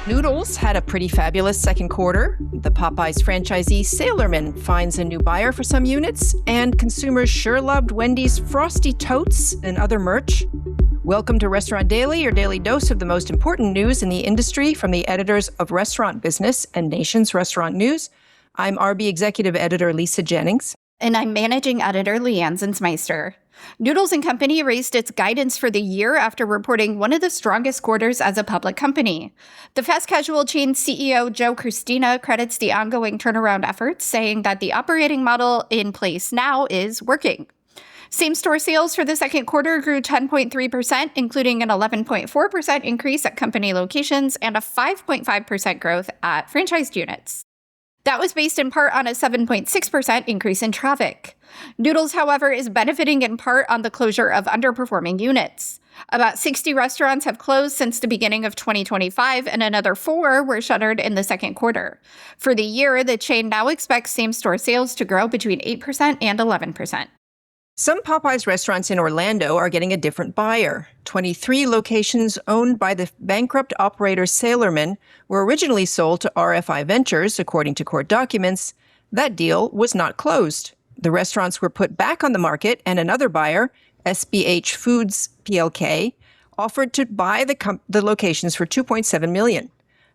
Noodles had a pretty fabulous second quarter. The Popeyes franchisee Sailorman finds a new buyer for some units, and consumers sure loved Wendy's frosty totes and other merch. Welcome to Restaurant Daily, your daily dose of the most important news in the industry from the editors of Restaurant Business and Nation's Restaurant News. I'm RB Executive Editor Lisa Jennings. And I'm Managing Editor Leanne Zinsmeister. Noodles & Company raised its guidance for the year after reporting one of the strongest quarters as a public company. The fast casual chain CEO Joe Christina credits the ongoing turnaround efforts, saying that the operating model in place now is working. Same-store sales for the second quarter grew 10.3%, including an 11.4% increase at company locations and a 5.5% growth at franchised units. That was based in part on a 7.6% increase in traffic. Noodles, however, is benefiting in part on the closure of underperforming units. About 60 restaurants have closed since the beginning of 2025, and another 4 were shuttered in the second quarter. For the year, the chain now expects same-store sales to grow between 8% and 11%. Some Popeyes restaurants in Orlando are getting a different buyer. 23 locations owned by the bankrupt operator Sailorman were originally sold to RFI Ventures, according to court documents. That deal was not closed. The restaurants were put back on the market, and another buyer, SBH Foods PLK, offered to buy the locations for $2.7 million.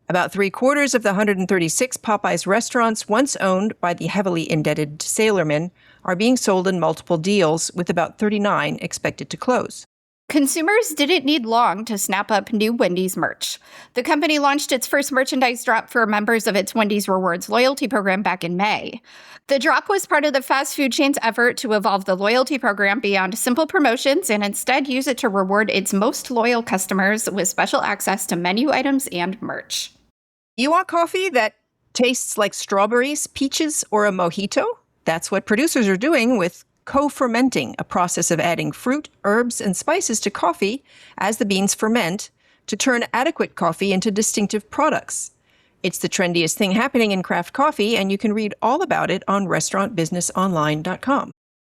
About three-quarters of the 136 Popeyes restaurants once owned by the heavily indebted Sailorman are being sold in multiple deals, with about 39 expected to close. Consumers didn't need long to snap up new Wendy's merch. The company launched its first merchandise drop for members of its Wendy's Rewards loyalty program back in May. The drop was part of the fast food chain's effort to evolve the loyalty program beyond simple promotions and instead use it to reward its most loyal customers with special access to menu items and merch. You want coffee that tastes like strawberries, peaches, or a mojito? That's what producers are doing with co-fermenting, a process of adding fruit, herbs, and spices to coffee as the beans ferment to turn adequate coffee into distinctive products. It's the trendiest thing happening in craft coffee, and you can read all about it on restaurantbusinessonline.com.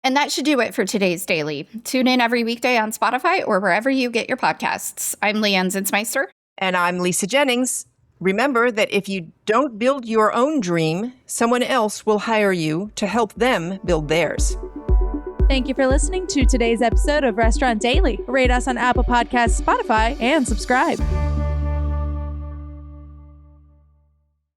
And that should do it for today's Daily. Tune in every weekday on Spotify or wherever you get your podcasts. I'm Leanne Zinsmeister. And I'm Lisa Jennings. Remember that if you don't build your own dream, someone else will hire you to help them build theirs. Thank you for listening to today's episode of Restaurant Daily. Rate us on Apple Podcasts, Spotify, and subscribe.